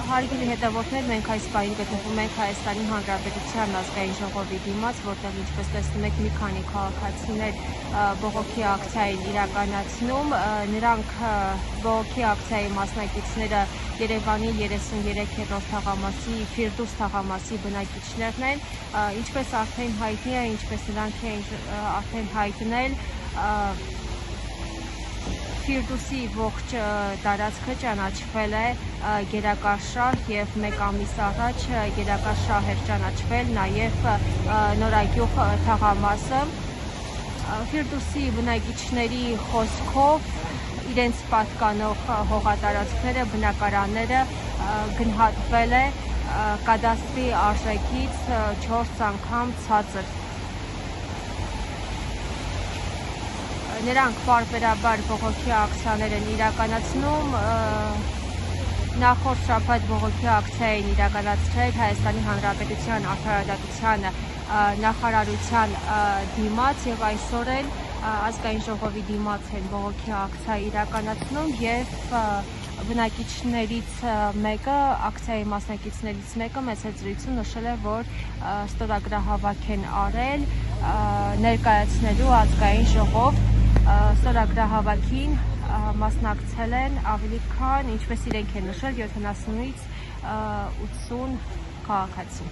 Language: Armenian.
Հարգելի հետևորդներ, մենք այս պահին գտնվում ենք Հայաստանի Հանրապետության ազգային ժողովի դիմաց, որտեղ ինչպես տեսնում եք մի քանի քաղաքացիներ բողոքի ակցիա են իրականացնում։ Նրանք բողոքի ակցիայի մասնակիցները Երևանի 33-րդ թաղամասի Ֆիրդուս թաղամասի բնակիչներն են, ինչպես արդեն հայտնի է, ինչպես նրանք են արդեն հայտնել, Ֆիրդուսի ողջ տարածքը ճանաչվել է գերակաշռ և մեկ ամիս առաջ գերակաշռ էր ճանաչվել նաև Նորագյուղ թաղամասը։ Ֆիրդուսի բնակիչների խոսքով իրենց պատկանող հողատարածքները, բնակարանները գնահատվել է կադաստրի արժեքից 4 անգամ ցածր։ Նրանք պարբերաբար բողոքի ակցիաներ են իրականացնում։ Նախորդ շաբաթ բողոքի ակցիա են իրականացրել Հայաստանի Հանրապետության արդարադատության նախարարության դիմաց և այսօր էլ ազգային ժողովի դիմաց են բողոքի ակցիա իրականացնում և բնակիչներից մեկը, ակցիայի մասնակիցներից մեկը մեծ զրույցում նշել է, որ ստորագրահավաք են արել ներկայացնելու ազգային ժողով։ Ստորագրահավաքին մասնակցել են ավելի քան, ինչպես իրենք են նշել, 70-ից 80 քաղաքացի։